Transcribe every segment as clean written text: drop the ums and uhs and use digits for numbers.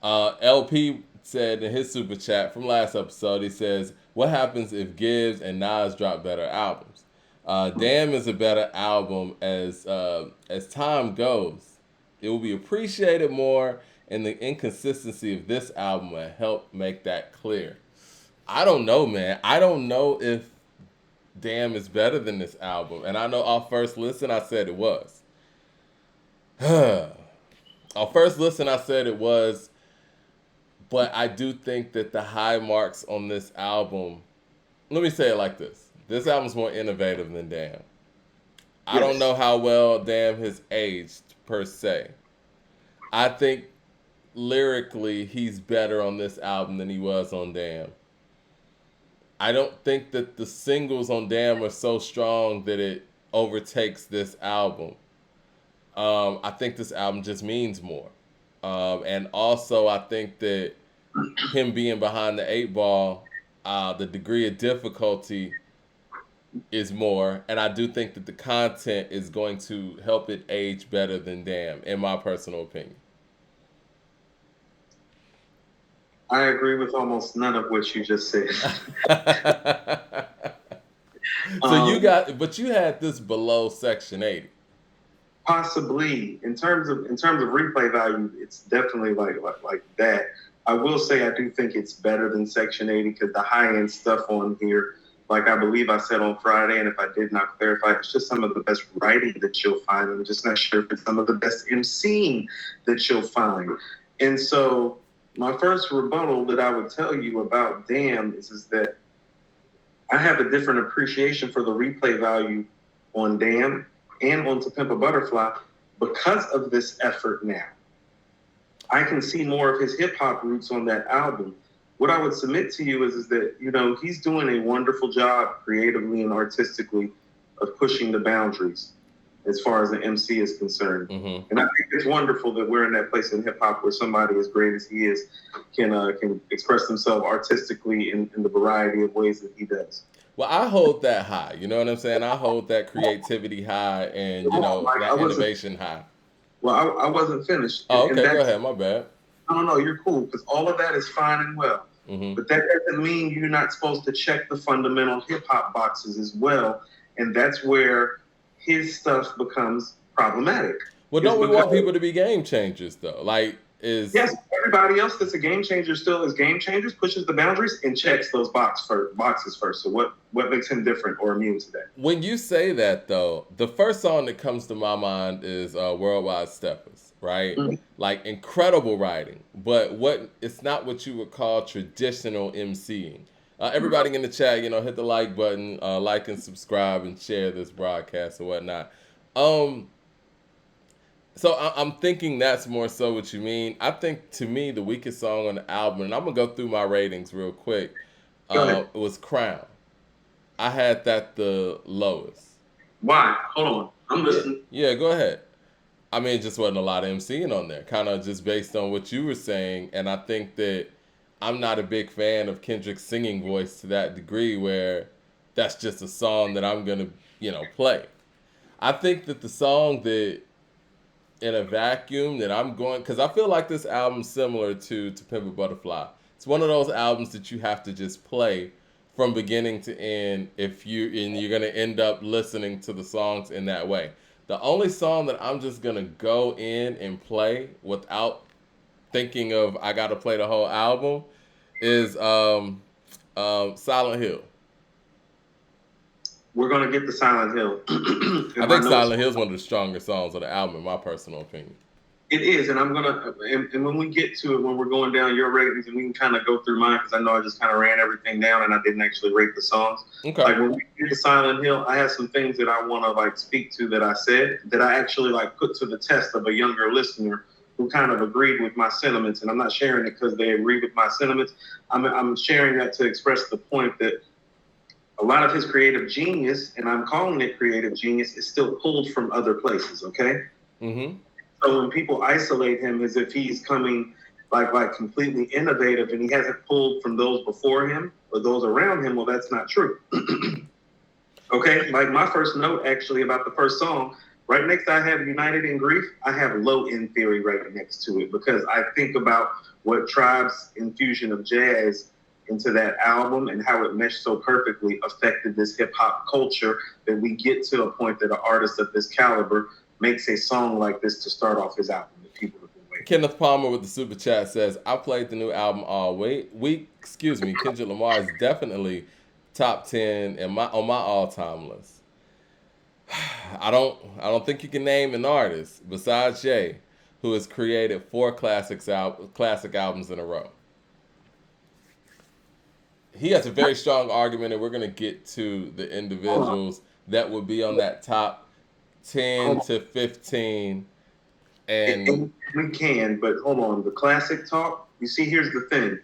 LP said in his super chat from last episode, he says, "What happens if Gibbs and Nas drop better albums?" Damn is a better album as time goes. It will be appreciated more, and the inconsistency of this album will help make that clear. I don't know, man. I don't know if Damn is better than this album, and I know off first listen I said it was. Off first listen I said it was, but I do think that the high marks on this album. Let me say it like this: this album's more innovative than Damn. I don't Yes. know how well Damn has aged per se. I think lyrically he's better on this album than he was on Damn. I don't think that the singles on Damn are so strong that it overtakes this album. I think this album just means more. And also, I think that him being behind the eight ball, the degree of difficulty is more. And I do think that the content is going to help it age better than Damn, in my personal opinion. I agree with almost none of what you just said. So you um, got, but you had this below Section 80. Possibly in terms of replay value, it's definitely like that. I will say I do think it's better than Section 80 because the high end stuff on here, like I believe I said on Friday, and if I did not clarify, it's just some of the best writing that you'll find. I'm just not sure if it's some of the best MCing that you'll find. And so my first rebuttal that I would tell you about Damn is that I have a different appreciation for the replay value on Damn and on To Pimp a Butterfly because of this effort now. I can see more of his hip hop roots on that album. What I would submit to you is that, he's doing a wonderful job creatively and artistically of pushing the boundaries as far as the MC is concerned. Mm-hmm. And I think it's wonderful that we're in that place in hip hop where somebody as great as he is can express themselves artistically in the variety of ways that he does. Well, I hold that high. You know what I'm saying? I hold that creativity high and, Like I that wasn't, innovation high. well, I wasn't finished, Oh, and okay. Go that's ahead. My bad. no, you're cool because all of that is fine and well, Mm-hmm. but that doesn't mean you're not supposed to check the fundamental hip hop boxes as well, and that's where his stuff becomes problematic. Well, Is don't we want because people to be game changers, though? Like, is. yes, everybody else that's a game changer still is game changers, pushes the boundaries, and checks those boxes first. So what makes him different or immune to that? When you say that, though, the first song that comes to my mind is Worldwide Steppers, right? Mhm. Like, incredible writing, but it's not what you would call traditional MCing. Everybody in the chat, hit the like button, like and subscribe and share this broadcast and whatnot. Um, so I'm thinking that's more so what you mean. I think to me the weakest song on the album, and I'm gonna go through my ratings real quick. Go ahead. Was Crown. I had that the lowest. Why? Hold on. I'm Yeah, listening. yeah, go ahead. I mean, it just wasn't a lot of MCing on there, kind of just based on what you were saying. And I think that I'm not a big fan of Kendrick's singing voice to that degree where that's just a song that I'm gonna, play. I think that the song that in a vacuum that I'm going, because I feel like this album's similar to Pimp a Butterfly. It's one of those albums that you have to just play from beginning to end if you're gonna end up listening to the songs in that way. The only song that I'm just gonna go in and play without thinking of I gotta play the whole album is Silent Hill. We're gonna get to Silent Hill. I In my think notes, Silent Hill is one of the stronger songs on the album, in my personal opinion. it is, and I'm gonna, and when we get to it, when we're going down your ratings, and we can kind of go through mine because I know I just kind of ran everything down and I didn't actually rate the songs. Okay. Like when we get to Silent Hill, I have some things that I want to like speak to that I said that I actually like put to the test of a younger listener who kind of agreed with my sentiments, and I'm not sharing it because they agree with my sentiments. I'm sharing that to express the point that a lot of his creative genius, and I'm calling it creative genius, is still pulled from other places. Okay. Mm-hmm. So when people isolate him as if he's coming like completely innovative and he hasn't pulled from those before him or those around him, well, that's not true. Okay, like my first note actually about the first song Right next to I have United in Grief, I have Low End Theory right next to it because I think about what Tribe's infusion of jazz into that album and how it meshed so perfectly affected this hip hop culture that we get to a point that an artist of this caliber makes a song like this to start off his album that people have been waiting. Kenneth Palmer with the super chat says, "I played the new album all week. Excuse me, Kendrick Lamar is definitely top 10 in my on my all time list. I don't think you can name an artist besides Jay who has created four classic albums in a row. He has a very strong argument, and we're gonna get to the individuals that would be on that top 10 to 15. And we can, but hold on. The classic talk, you see, here's the thing.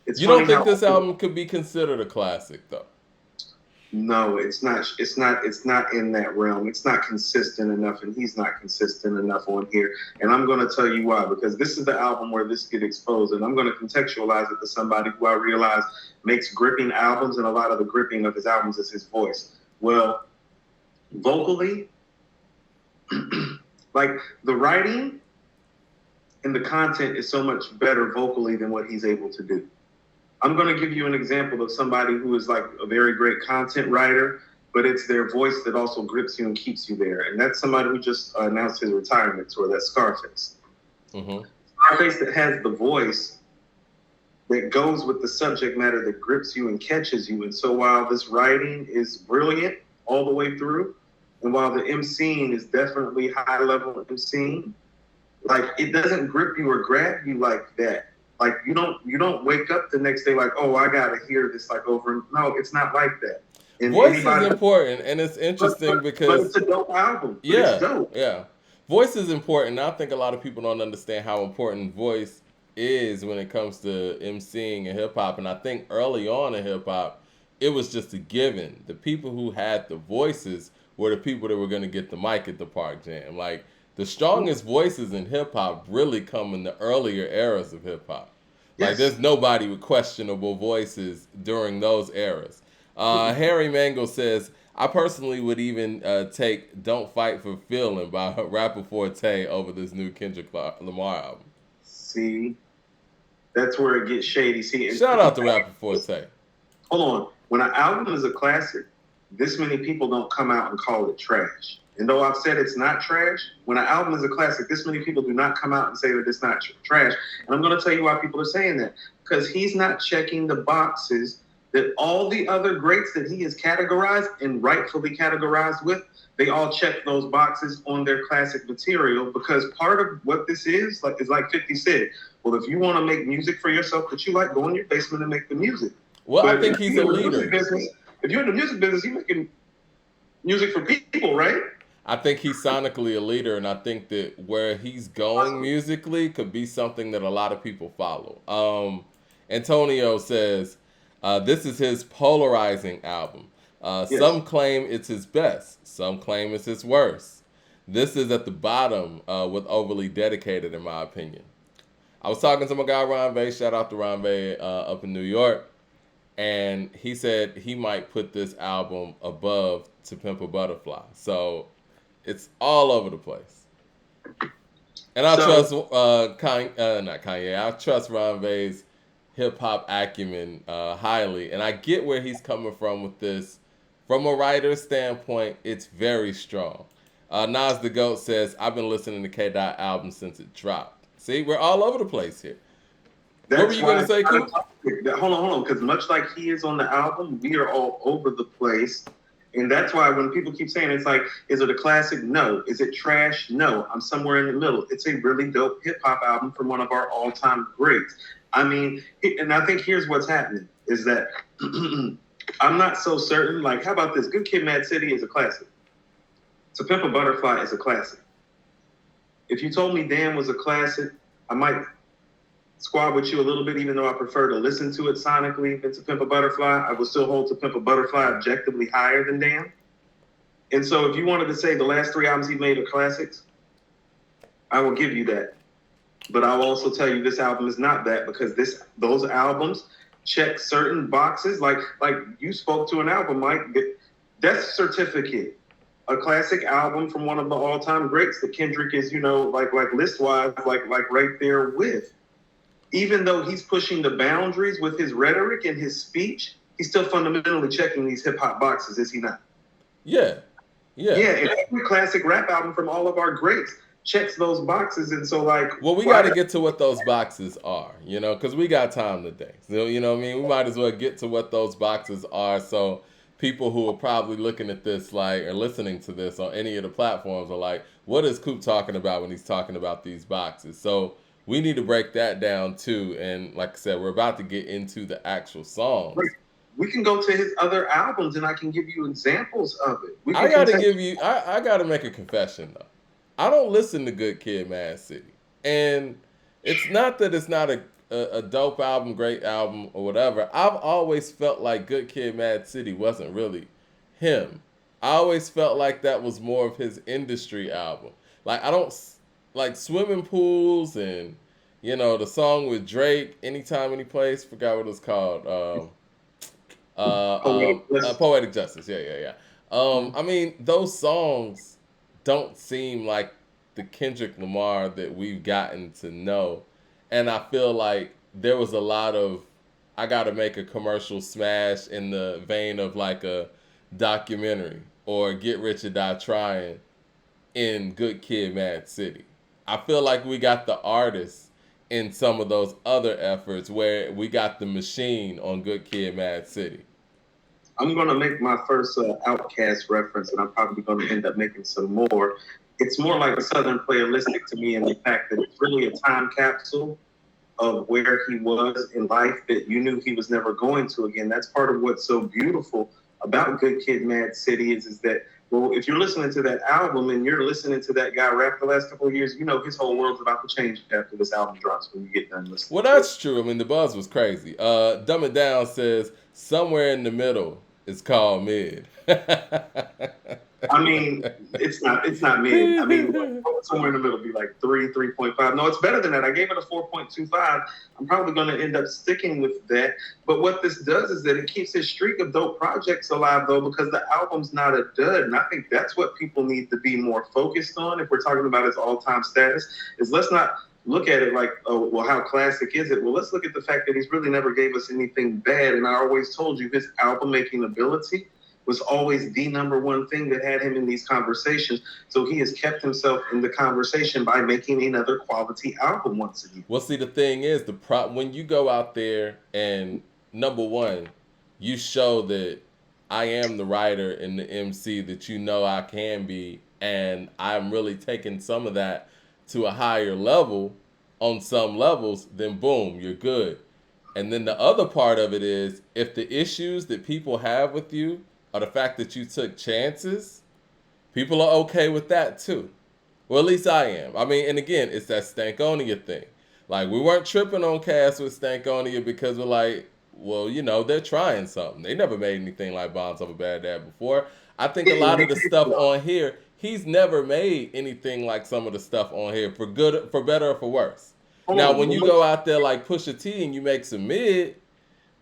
It's you funny don't think how this album could be considered a classic, though? no, it's not. It's not. It's not in that realm. It's not consistent enough, and he's not consistent enough on here. And I'm going to tell you why. Because this is the album where this gets exposed, and I'm going to contextualize it to somebody who I realize makes gripping albums, and a lot of the gripping of his albums is his voice. Well, vocally, like the writing and the content is so much better vocally than what he's able to do. I'm going to give you an example of somebody who is like a very great content writer, but it's their voice that also grips you and keeps you there. And that's somebody who just announced his retirement tour, that's Scarface. Mm-hmm. Scarface that has the voice that goes with the subject matter that grips you and catches you. And so while this writing is brilliant all the way through, and while the emceeing is definitely high level emceeing, like it doesn't grip you or grab you like that. Like you don't wake up the next day like, oh, I gotta hear this like over and no, it's not like that. And voice is important, and it's interesting because but it's a dope album. Yeah, it's dope. Yeah. Voice is important. And I think a lot of people don't understand how important voice is when it comes to emceeing in hip hop. And I think early on in hip hop, it was just a given. The people who had the voices were the people that were going to get the mic at the Park Jam. Like the strongest voices in hip hop really come in the earlier eras of hip hop. Like Yes. there's nobody with questionable voices during those eras. Harry Mango says, I personally would even take "Don't Fight for Feeling" by Rapper Forte over this new Kendrick Lamar album. See, that's where it gets shady. See, Shout out to Rapper Forte. Hold on. When an album is a classic, this many people don't come out and call it trash. And though I've said it's not trash, when an album is a classic, this many people do not come out and say that it's not trash. And I'm going to tell you why people are saying that. Because he's not checking the boxes that all the other greats that he has categorized and rightfully categorized with, they all check those boxes on their classic material. Because part of what this is like 50 said, well, if you want to make music for yourself that you like, go in your basement and make the music. Well, but I think he's a leader. If you're in the music business, you're making music for people, right? I think he's sonically a leader, and I think that where he's going musically could be something that a lot of people follow. Antonio says, this is his polarizing album. Yes. Some claim it's his best. Some claim it's his worst. This is at the bottom with Overly Dedicated, in my opinion. I was talking to my guy, Ron Vay. Shout out to Ron Vay up in New York. And he said he might put this album above To Pimp a Butterfly. So it's all over the place. And I trust not Kanye. I trust Ron Vay's hip hop acumen highly, and I get where he's coming from with this. From a writer's standpoint, it's very strong. Nas the Goat says, "I've been listening to K. Dot album since it dropped." See, we're all over the place here. What were you going to say, Coop? Hold on, because much like he is on the album, we are all over the place. And that's why when people keep saying it's like, is it a classic? No. Is it trash? No. I'm somewhere in the middle. It's a really dope hip hop album from one of our all-time greats. I mean, and I think here's what's happening is that I'm not so certain. Like, how about this? Good Kid, Mad City is a classic. To Pimp a Butterfly is a classic. If you told me Damn was a classic, I might squab with you a little bit, even though I prefer to listen to it sonically than To Pimp a Butterfly. I would still hold To Pimp a Butterfly objectively higher than Damn. And so if you wanted to say the last three albums he made are classics, I will give you that. But I'll also tell you this album is not that, because those albums check certain boxes. Like you spoke to an album, Mike, Death Certificate. a classic album from one of the all-time greats that Kendrick is, like list-wise, like right there with. Even though he's pushing the boundaries with his rhetoric and his speech, he's still fundamentally checking these hip hop boxes, is he not? Yeah. Yeah. Yeah, and every classic rap album from all of our greats checks those boxes, and so like, Well, we got to get to what those boxes are, because we got time today. So, you know what I mean? We might as well get to what those boxes are, so people who are probably looking at this or listening to this on any of the platforms are like, what is Coop talking about when he's talking about these boxes? So we need to break that down too. And like I said, we're about to get into the actual songs. We can go to his other albums, and I can give you examples of it. I got to make a confession though. I don't listen to Good Kid, Mad City, and it's not that it's not a dope album, great album, or whatever. I've always felt like Good Kid, Mad City wasn't really him. I always felt like that was more of his industry album. Like I don't like Swimming Pools and the song with Drake, Anytime, Any Place. Forgot what it's called. Poetic Justice. Yeah. I mean, those songs don't seem like the Kendrick Lamar that we've gotten to know. And I feel like there was a lot of, I got to make a commercial smash in the vein of like a documentary or Get Rich or Die Trying in Good Kid, Mad City. I feel like we got the artists in some of those other efforts where we got the machine on Good Kid, Mad City. I'm going to make my first Outkast reference, and I'm probably going to end up making some more. It's more like a Southern Playalistic to me in the fact that it's really a time capsule of where he was in life that you knew he was never going to again. That's part of what's so beautiful about Good Kid, Mad City is that, well, if you're listening to that album and you're listening to that guy rap the last couple of years, his whole world's about to change after this album drops when you get done listening. Well, that's true. I mean, the buzz was crazy. Dumb It Down says, somewhere in the middle is called mid. I mean, it's not mid. I mean, somewhere in the middle, be like 3.5. No, it's better than that. I gave it a 4.25. I'm probably going to end up sticking with that. But what this does is that it keeps his streak of dope projects alive, though, because the album's not a dud. And I think that's what people need to be more focused on if we're talking about his all-time status, is let's not look at it like, oh, well, how classic is it? Well, let's look at the fact that he's really never gave us anything bad. And I always told you his album-making ability was always the number one thing that had him in these conversations. So he has kept himself in the conversation by making another quality album once again. Well, see, the thing is, when you go out there and, number one, you show that I am the writer and the MC that I can be, and I'm really taking some of that to a higher level on some levels, then boom, you're good. And then the other part of it is, if the issues that people have with you or the fact that you took chances, people are okay with that too. Well, at least I am. I mean, and again, it's that Stankonia thing. Like, we weren't tripping on Cass with Stankonia because we're like, well, they're trying something. They never made anything like Bombs Over Baghdad before. I think a lot of the stuff on here, he's never made anything like some of the stuff on here, for good, for better, or for worse. Now, when you go out there like Pusha T and you make some mid,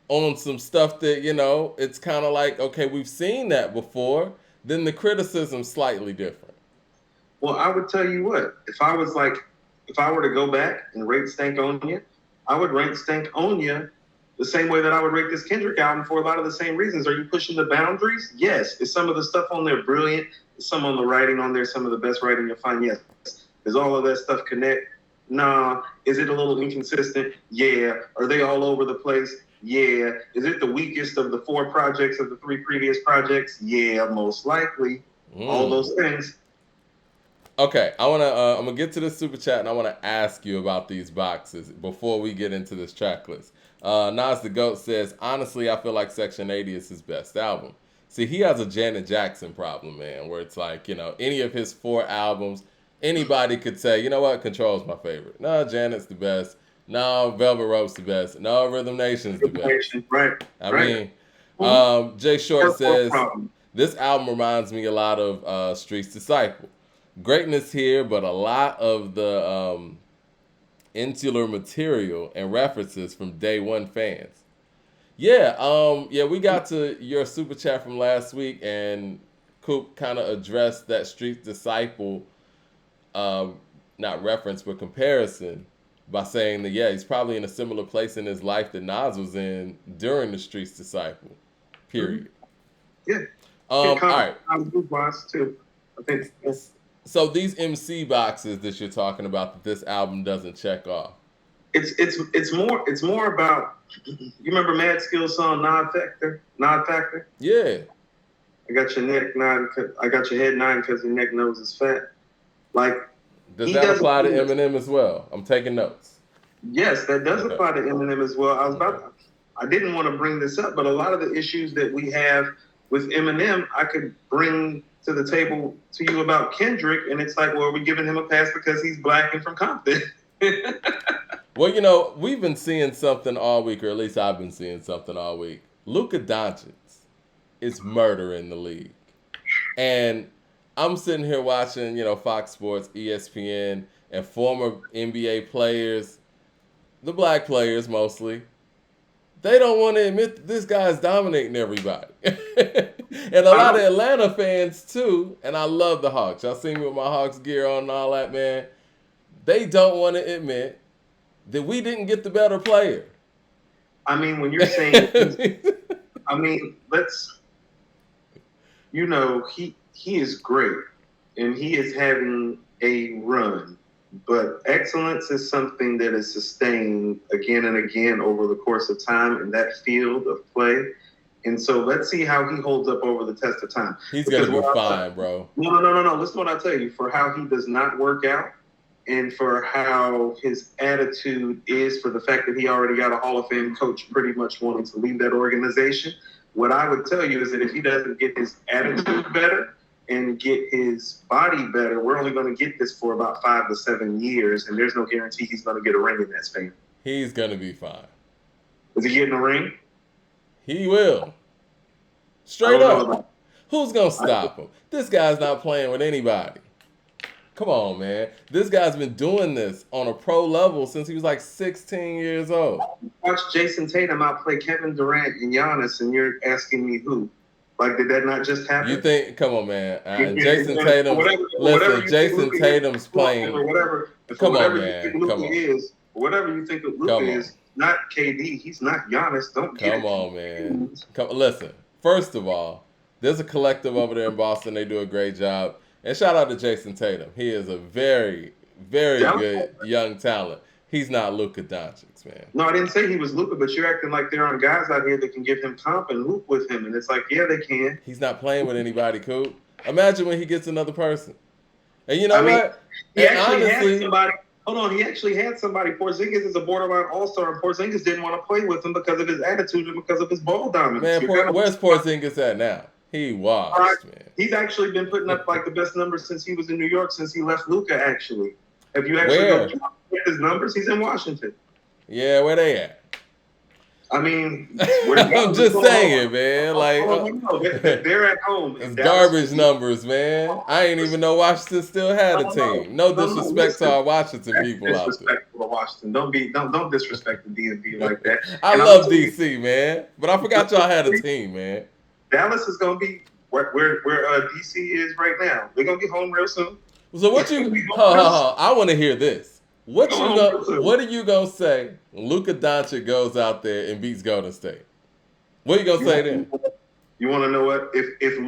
on some stuff that, it's kind of like, okay, we've seen that before, then the criticism's slightly different. Well, I would tell you what, if I were to go back and rate Stankonia, I would rank Stankonia the same way that I would rate this Kendrick album for a lot of the same reasons. Are you pushing the boundaries? Yes. Is some of the stuff on there brilliant? Is some of the writing on there some of the best writing you'll find? Yes. Does all of that stuff connect? Nah. Is it a little inconsistent? Yeah. Are they all over the place? Yeah. Is it the weakest of the 4 projects of the 3 previous projects? Yeah, most likely. All those things. Okay, I'm gonna get to the super chat, and I want to ask you about these boxes before we get into this track list. Nas the Goat says, honestly, I feel like Section 80 is his best album. See, he has a Janet Jackson problem, man, where it's like, any of his 4 albums, anybody could say, you know what, Control's my favorite. No, Janet's the best. No, Velvet Rope's the best. No, Rhythm Nation's the best. Right. I mean, Jay Short says, this album reminds me a lot of Street's Disciple. Greatness here, but a lot of the insular material and references from day one fans. Yeah, we got to your super chat from last week, and Coop kind of addressed that Street Disciple, not reference but comparison, by saying that yeah, he's probably in a similar place in his life that Nas was in during the Streets Disciple. Period. Yeah. All right. Too. I think. Yeah. So these MC boxes that you're talking about that this album doesn't check off. It's more about, you remember Mad Skill's song Nod Factor? Yeah. I got your neck nodding, I got your head nodding because your neck nose is fat. Like, does that apply to Eminem as well? I'm taking notes. Yes, that does apply to Eminem as well. I didn't want to bring this up, but a lot of the issues that we have with Eminem, I could bring to the table to you about Kendrick, and it's like, well, are we giving him a pass because he's black and from Compton? Well, we've been seeing something all week, or at least I've been seeing something all week. Luka Doncic is murdering the league. And I'm sitting here watching, Fox Sports, ESPN, and former NBA players, the black players mostly, they don't want to admit that this guy's dominating everybody. And a lot of Atlanta fans, too, and I love the Hawks. Y'all see me with my Hawks gear on and all that, man. They don't want to admit that we didn't get the better player. I mean, when you're saying, he is great, and he is having a run. But excellence is something that is sustained again and again over the course of time in that field of play. And so let's see how he holds up over the test of time. He's going to be fine, bro. No. Listen to what I tell you. For how he does not work out and for how his attitude is, for the fact that he already got a Hall of Fame coach pretty much wanting to leave that organization, what I would tell you is that if he doesn't get his attitude better and get his body better, we're only going to get this for about 5 to 7 years, and there's no guarantee he's going to get a ring in that span. He's going to be fine. Is he getting a ring? He will. Straight up. Who's going to stop him? This guy's not playing with anybody. Come on, man. This guy's been doing this on a pro level since he was like 16 years old. Watch Jason Tatum outplay Kevin Durant and Giannis, and you're asking me who? Like, did that not just happen? You think? Come on, man. Jason Tatum. Listen, Jason Tatum's playing. Come on, man. Come on. Whatever you think of Luka is, not KD. He's not Giannis. Don't get it. Come on, man. Listen. First of all, there's a collective over there in Boston. They do a great job. And shout out to Jason Tatum. He is a very, very good young talent. He's not Luka Doncic, man. No, I didn't say he was Luka, but you're acting like there aren't guys out here that can give him comp and hoop with him. And it's like, yeah, they can. He's not playing with anybody, Coop. Imagine when he gets another person. And you know what? He actually had somebody. Hold on, he actually had somebody. Porzingis is a borderline all-star, and Porzingis didn't want to play with him because of his attitude and because of his ball dominance. Man, where's Porzingis at now? He washed, man. He's actually been putting up like the best numbers since he was in New York, since he left Luka, actually. Have you actually looked at his numbers? He's in Washington. Yeah, where they at? I mean, I'm just saying, man. Like, they're at home. It's garbage numbers, man. I ain't even know Washington still had a team. No disrespect to our Washington people out there. Disrespectful to Washington. Don't disrespect the DMV like that. I love DC, man, but I forgot y'all had a team, man. Dallas is gonna be where DC is right now. They're gonna be home real soon. So what you? I want to hear this. What are you gonna say when Luka Doncic goes out there and beats Golden State? What are you gonna say then? You want to know what? If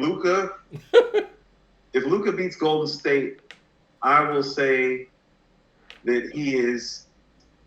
Luka beats Golden State, I will say that he is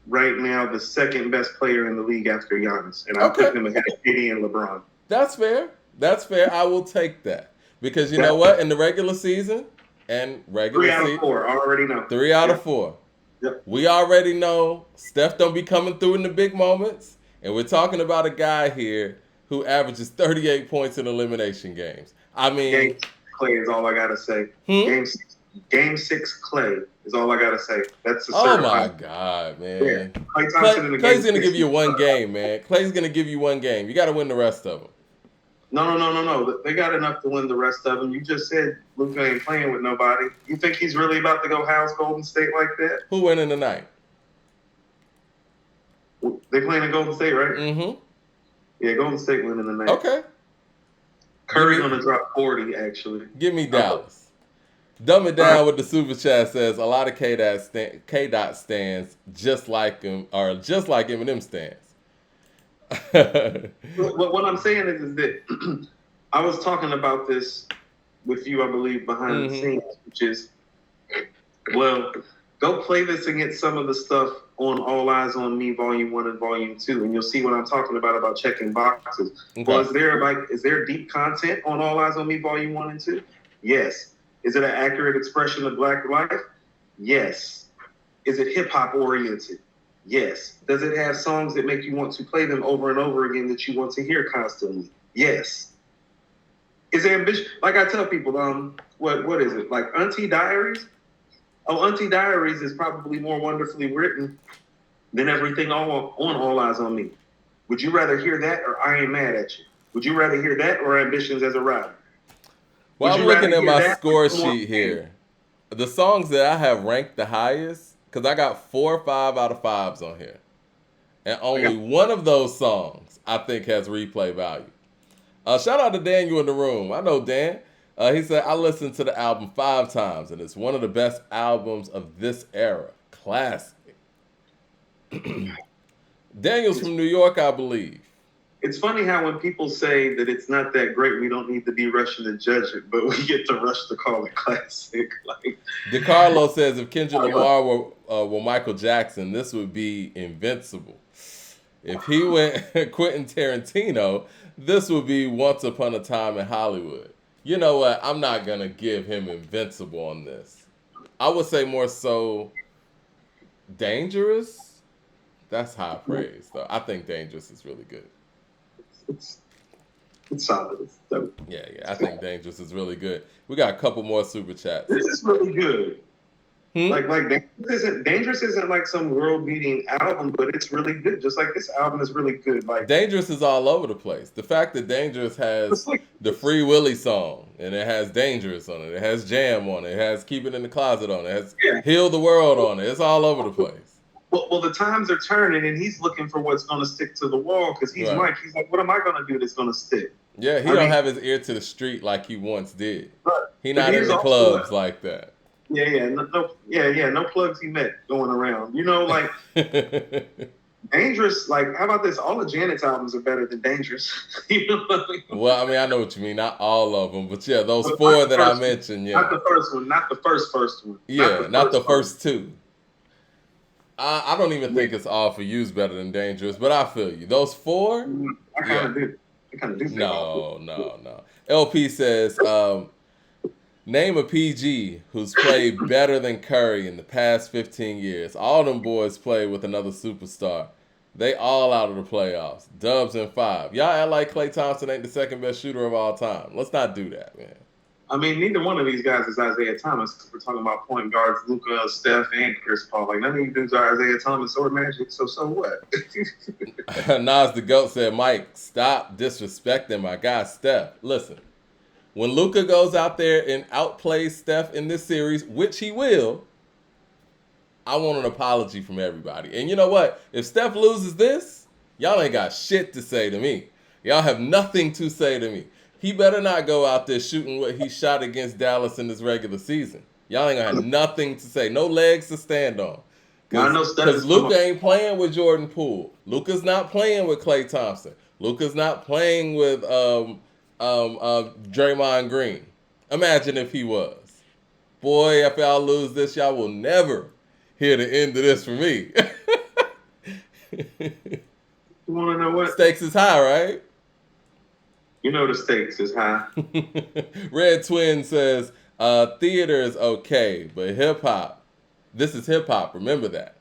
right now the second best player in the league after Giannis, and I'm putting him ahead of KD and LeBron. That's fair. I will take that because you know what? In the regular season and 3 out of 4, I already know. 3 out of 4. Yep. We already know Steph don't be coming through in the big moments, and we're talking about a guy here who averages 38 points in elimination games. I mean, Game 6 Clay is all I gotta say. Game 6 Clay is all I gotta say. That's the oh my God, man. Yeah. Clay's gonna give you one game, man. Clay's gonna give you one game. You got to win the rest of them. No. They got enough to win the rest of them. You just said Luka ain't playing with nobody. You think he's really about to go house Golden State like that? Who winning tonight? They playing in Golden State, right? Mm-hmm. Yeah, Golden State winning tonight. Okay. Give Curry me gonna drop 40 actually. give me I'm like, Dallas. Dumb it all right. down with the super chat says a lot of K dot stands just like him or just like Eminem stands. What I'm saying is that I was talking about this with you, I believe, behind the Mm-hmm. scenes, which is, well, go play this against some of the stuff on All Eyes on Me, Volume 1 and Volume 2, and you'll see what I'm talking about checking boxes. Well, Okay. is there deep content on All Eyes on Me, Volume 1 and 2? Yes. Is it an accurate expression of Black life? Yes. Is it hip hop oriented? Yes. Does it have songs that make you want to play them over and over again that you want to hear constantly? Yes. Is it ambitious? Like I tell people, what is it? Like Auntie Diaries? Oh, Auntie Diaries is probably more wonderfully written than everything on All Eyes on Me. Would you rather hear that or I Ain't Mad at You? Would you rather hear that or Ambitions as a Rider? Well, Would I'm you rather looking at hear my that score or more sheet pain? here. The songs that I have ranked the highest, because I got 4 or 5 out of 5s on here. And I only got one of those songs I think has replay value. Shout out to Daniel in the room. I know Dan. He said, I listened to the album 5 times, and it's one of the best albums of this era. Classic. Daniel's from New York, I believe. It's funny how when people say that it's not that great, we don't need to be rushing to judge it, but we get to rush to call it classic. Like, DeCarlo says if Kendrick Lamar were Michael Jackson, this would be invincible. If he went Quentin Tarantino, this would be Once Upon a Time in Hollywood. You know what? I'm not going to give him invincible on this. I would say more so Dangerous. That's high praise, though. I think Dangerous is really good. it's it's solid. It's dope. Yeah, I think Dangerous is really good. We got a couple more super chats. This is really good. Hmm? Like Dangerous isn't like some world beating album, but it's really good. Just like this album is really good. Like Dangerous is all over the place. The fact that Dangerous it's has like the Free Willy song, and it has Dangerous on it, it has Jam on it, it has Keep It in the Closet on it, it has yeah. Heal the World on it. It's all over the place. Well, the times are turning, and he's looking for what's going to stick to the wall because he's Right. Mike. He's like, what am I going to do that's going to stick? Yeah, he I don't mean, have his ear to the street like he once did. but He but not in he's the also clubs like that. no plugs he met going around. You know, like Dangerous. Like, how about this? All of Janet's albums are better than Dangerous. You know what I mean? Well, I mean, I know what you mean. Not all of them, but yeah, those But 4 not the that I first one. mentioned, Not yeah. the first one. Not the first one. Yeah, not the one. first 2. I don't even think it's All For You's better than Dangerous, but I feel you. Those 4, I kind yeah. of do. I kind of do think all. No. LP says, name a PG who's played better than Curry in the past 15 years. All them boys play with another superstar. They all out of the playoffs. Dubs in 5. Y'all act like Klay Thompson ain't the second best shooter of all time. Let's not do that, man. I mean, neither one of these guys is Isaiah Thomas. We're talking about point guards, Luka, Steph, and Chris Paul. Like, none of these dudes are Isaiah Thomas or Magic, so what? Nas the GOAT said, Mike, stop disrespecting my guy Steph. Listen, when Luka goes out there and outplays Steph in this series, which he will, I want an apology from everybody. And you know what? If Steph loses this, y'all ain't got shit to say to me. Y'all have nothing to say to me. He better not go out there shooting what he shot against Dallas in this regular season. Y'all ain't gonna have nothing to say. No legs to stand on. Because Luka ain't playing with Jordan Poole. Luka's not playing with Klay Thompson. Luka's not playing with Draymond Green. Imagine if he was. Boy, if y'all lose this, y'all will never hear the end of this from me. You want to know what? Stakes is high, right? You know the stakes is high. Red Twin says, theater is okay, but hip-hop, this is hip-hop. Remember that.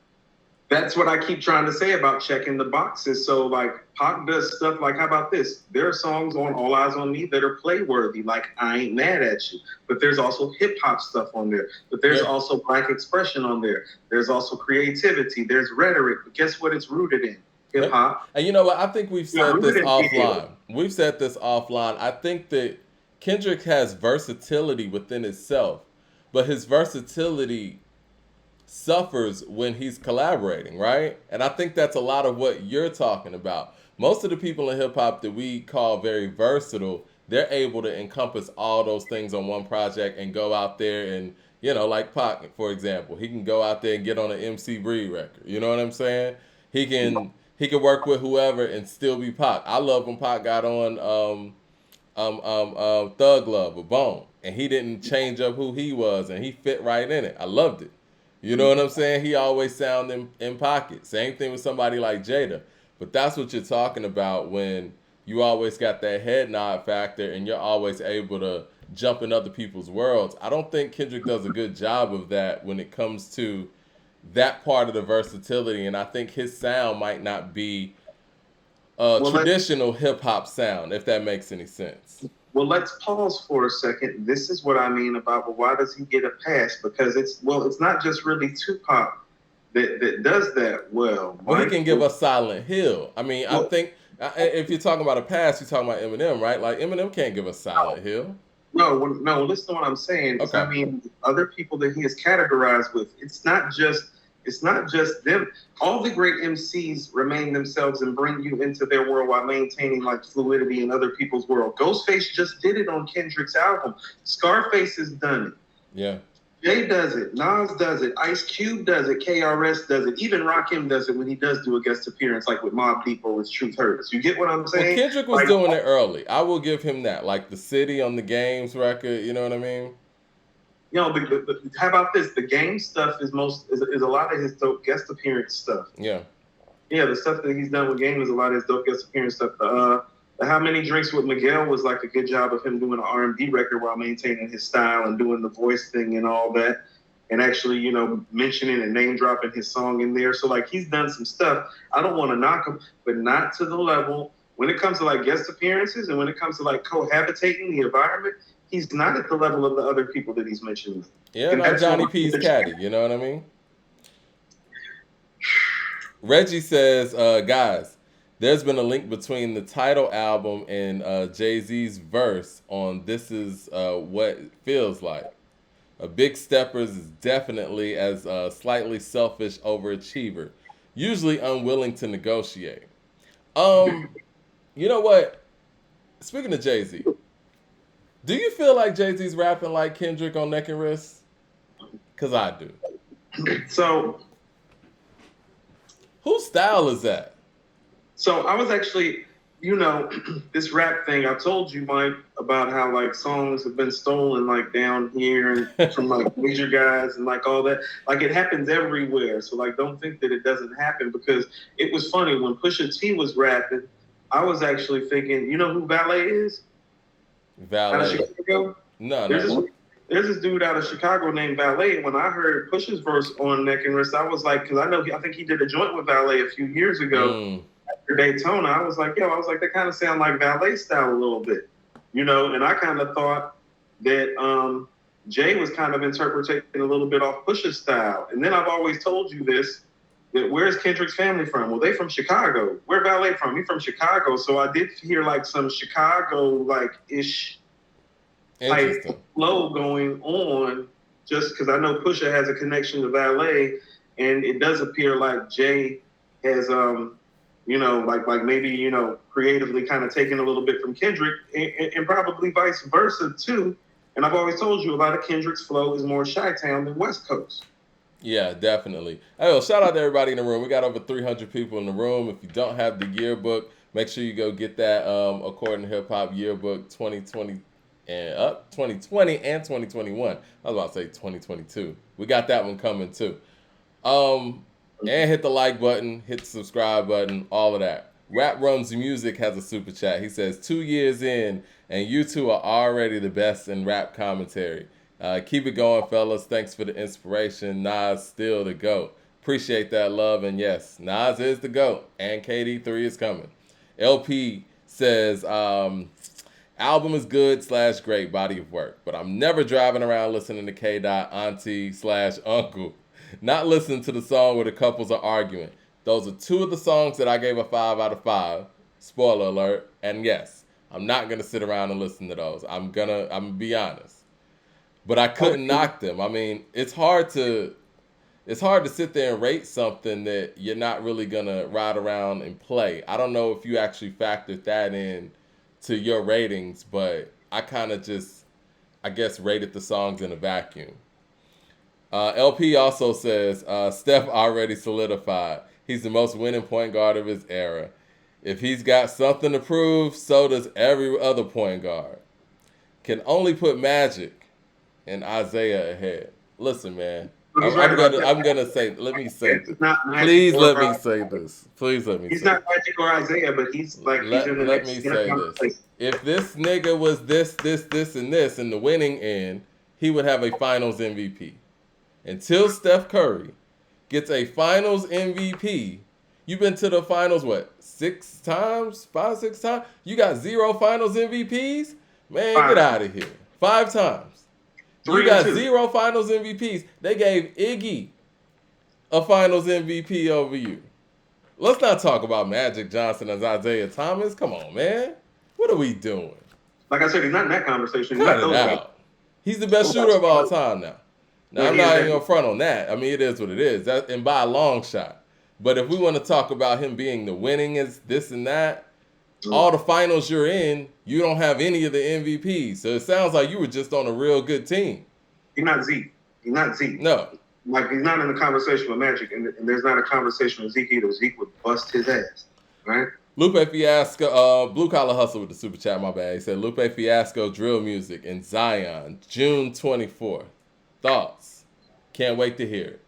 That's what I keep trying to say about checking the boxes. So, like, Pac does stuff like, how about this? There are songs on All Eyes on Me that are play-worthy, like I Ain't Mad at You. But there's also hip-hop stuff on there. But there's also black expression on there. There's also creativity. There's rhetoric. But guess what it's rooted in? Hip-hop. And you know what? I think we've said this offline. We've said this offline. I think that Kendrick has versatility within itself, but his versatility suffers when he's collaborating, right? And I think that's a lot of what you're talking about. Most of the people in hip hop that we call very versatile, they're able to encompass all those things on one project and go out there and, like Pac, for example, he can go out there and get on an MC Breed record. You know what I'm saying? He can work with whoever and still be Pac. I love when Pac got on Thug Love with Bone, and he didn't change up who he was, and he fit right in it. I loved it. You know what I'm saying? He always sound in pocket. Same thing with somebody like Jada. But that's what you're talking about when you always got that head nod factor and you're always able to jump in other people's worlds. I don't think Kendrick does a good job of that when it comes to that part of the versatility. And I think his sound might not be a Well, traditional hip hop sound, if that makes any sense. let's pause for a second. This is what I mean about, well, why does he get a pass? Because it's not just really Tupac that does that well. Well, he Mike, can give us Silent Hill. I mean, I well, think if you're talking about a pass, you're talking about Eminem, right? Like Eminem can't give us Silent Hill. no. Listen to what I'm saying. Okay. I mean, other people that he is categorized with. It's not just them. All the great MCs remain themselves and bring you into their world while maintaining like fluidity in other people's world. Ghostface just did it on Kendrick's album. Scarface has done it. Yeah. Jay does it. Nas does it. Ice Cube does it. KRS does it. Even Rakim does it when he does do a guest appearance, like with Mobb Deep or with Truth Hurts. You get what I'm Well, saying? Kendrick was Like, doing it early. I will give him that. Like the City on the Games record. You know what I mean? how about this? The Game stuff is a lot of his dope guest appearance stuff. Yeah. Yeah, the stuff that he's done with Game is a lot of his dope guest appearance stuff. The How Many Drinks with Miguel was like a good job of him doing an R&B record while maintaining his style and doing the voice thing and all that, and actually, mentioning and name dropping his song in there. So like he's done some stuff. I don't want to knock him, but not to the level when it comes to like guest appearances and when it comes to like cohabitating the environment. He's not at the level of the other people that he's mentioned. Yeah, And not that's Johnny what- P's caddy. You know what I mean? Reggie says, guys, there's been a link between the title album and Jay-Z's verse on This Is What It Feels Like. Big Steppers is definitely as a slightly selfish overachiever, usually unwilling to negotiate. You know what? Speaking of Jay-Z, do you feel like Jay-Z's rapping like Kendrick on Neck and Wrist? Because I do. So Whose style is that? So I was actually, this rap thing. I told you, Mike, about how like songs have been stolen like down here and from like major guys and like all that. Like it happens everywhere. So like don't think that it doesn't happen, because it was funny when Pusha T was rapping. I was actually thinking, you know who Valet is? Out of Valet. Chicago? No. There's this dude out of Chicago named Valet. When I heard Pusha's verse on Neck and Wrist, I was like, because I think he did a joint with Valet a few years ago after Daytona. I was like, they kind of sound like Valet style a little bit, and I kind of thought that Jay was kind of interpreting a little bit off Pusha's style. And then I've always told you this, that where's Kendrick's family from? Well, they from Chicago. Where Valet from? He from Chicago. So I did hear like some Chicago like-ish type flow going on, just because I know Pusha has a connection to Valet, and it does appear like Jay has like maybe creatively kind of taken a little bit from Kendrick, and probably vice versa too. And I've always told you a lot of Kendrick's flow is more Chi-Town than West Coast. Yeah, definitely. Hey, well, shout out to everybody in the room. We got over 300 people in the room. If you don't have the yearbook, make sure you go get that according to Hip-Hop Yearbook 2020 and up 2020 and 2021. I was about to say 2022. We got that one coming too. And hit the like button, hit the subscribe button, all of that. Rap Runs Music has a super chat. He says 2 years in, and you two are already the best in rap commentary. Keep it going, fellas. Thanks for the inspiration. Nas still the GOAT. Appreciate that love. And yes, Nas is the GOAT. And KD3 is coming. LP says, album is good / great body of work. But I'm never driving around listening to K. Auntie / uncle. Not listening to the song where the couples are arguing. Those are 2 of the songs that I gave a 5 out of 5. Spoiler alert. And yes, I'm not going to sit around and listen to those. I'm gonna be honest. But I couldn't knock them. I mean, it's hard to sit there and rate something that you're not really gonna ride around and play. I don't know if you actually factored that in to your ratings, but I kind of just, I guess, rated the songs in a vacuum. LP also says Steph already solidified. He's the most winning point guard of his era. If he's got something to prove, so does every other point guard. Can only put Magic and Isaiah ahead. Listen, man. He's right about that. I'm gonna say. Let me say this. He's not Magic Please or let me say this. Please let me. He's say not Magic or Isaiah, but he's like he's in the Let next. me say this. If this nigga was this, and this in the winning end, he would have a Finals MVP. Until Steph Curry gets a Finals MVP, you've been to the Finals what 6 times, 5, 6 times. You got 0 Finals MVPs. Man, get out of here. 5 times. You got 0 Finals MVPs. They gave Iggy a Finals MVP over you. Let's not talk about Magic Johnson as Isaiah Thomas. Come on, man. What are we doing? Like I said, he's not in that conversation. Cut it out. He's the best shooter of all time now. Now, I'm not even going to front on that. I mean, it is what it is. And by a long shot. But if we want to talk about him being the winningest, this and that, all the finals you're in, you don't have any of the MVPs. So it sounds like you were just on a real good team. He's not Zeke. He's not Zeke. No. Like, he's not in the conversation with Magic, and there's not a conversation with Zeke either. Zeke would bust his ass, right? Lupe Fiasco, Blue Collar Hustle with the super chat, my bad. He said, Lupe Fiasco drill music in Zion, June 24th. Thoughts? Can't wait to hear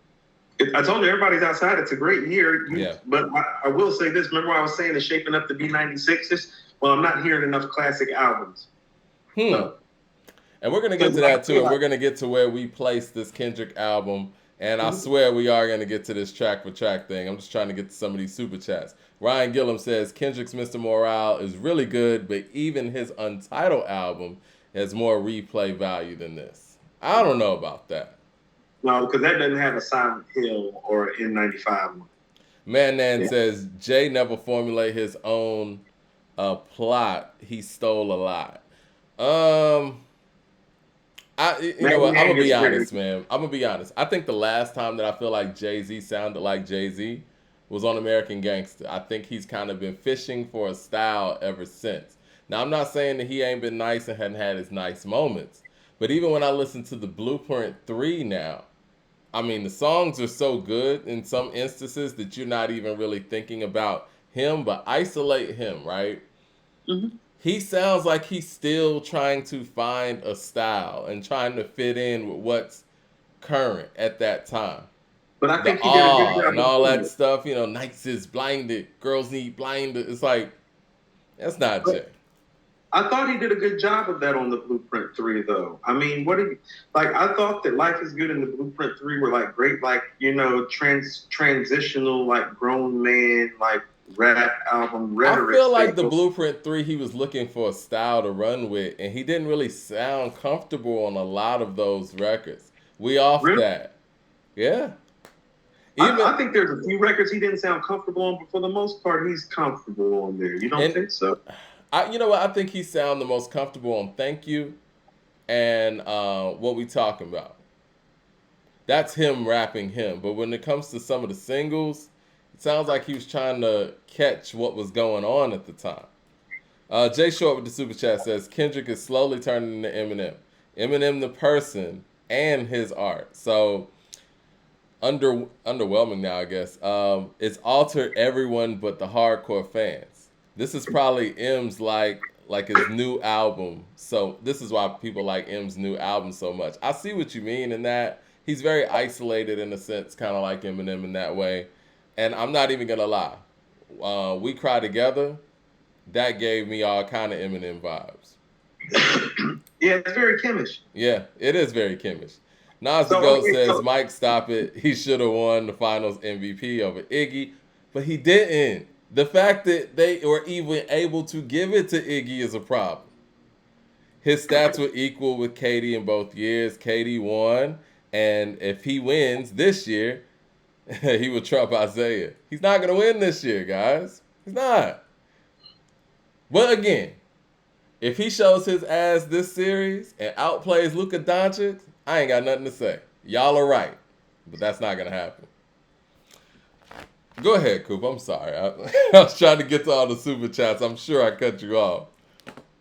it. I told you, everybody's outside. It's a great year. Yeah. But I will say this. Remember I was saying it's shaping up to be 96s? Well, I'm not hearing enough classic albums. So, and we're going to get to that, too. And we're going to get to where we place this Kendrick album. And I swear we are going to get to this track for track thing. I'm just trying to get to some of these super chats. Ryan Gillum says, Kendrick's Mr. Morale is really good, but even his Untitled album has more replay value than this. I don't know about that. No, because that doesn't have a Silent Hill or an N95 one. Man says, Jay never formulate his own plot. He stole a lot. I'm gonna be honest, man. I'm gonna be honest. I think the last time that I feel like Jay-Z sounded like Jay-Z was on American Gangster. I think he's kind of been fishing for a style ever since. Now, I'm not saying that he ain't been nice and hadn't had his nice moments, but even when I listen to the Blueprint 3 now, I mean, the songs are so good in some instances that you're not even really thinking about him, but isolate him, right? Mm-hmm. He sounds like he's still trying to find a style and trying to fit in with what's current at that time. But I think he did a good job and all that stuff, nights is blinded, girls need blinded. It's like, that's not Jay. I thought he did a good job of that on the Blueprint 3, though. I mean, I thought that Life is Good in the Blueprint 3 were like great, like, transitional, like grown man, like rap album rhetoric. I feel like the Blueprint 3, he was looking for a style to run with, and he didn't really sound comfortable on a lot of those records. We off that. Yeah. I think there's a few records he didn't sound comfortable on, but for the most part, he's comfortable on there. You don't think so? You know what? I think he sound the most comfortable on Thank You and What We Talking About. That's him rapping him. But when it comes to some of the singles, it sounds like he was trying to catch what was going on at the time. Jay Short with the super chat says, Kendrick is slowly turning into Eminem. Eminem the person and his art. So underwhelming now, I guess. It's altered everyone but the hardcore fans. This is probably M's like his new album. So this is why people like M's new album so much. I see what you mean in that. He's very isolated in a sense, kind of like Eminem in that way. And I'm not even going to lie. We Cry Together, that gave me all kind of Eminem vibes. Yeah, it's very Kimmish. Yeah, it is very Kimmish. Nas the Goat says, Mike, stop it. He should have won the Finals MVP over Iggy, but he didn't. The fact that they were even able to give it to Iggy is a problem. His stats were equal with KD in both years. KD won, and if he wins this year, he would trump Isaiah. He's not going to win this year, guys. He's not. But again, if he shows his ass this series and outplays Luka Doncic, I ain't got nothing to say. Y'all are right, but that's not going to happen. Go ahead, Coop. I'm sorry. I was trying to get to all the super chats. I'm sure I cut you off.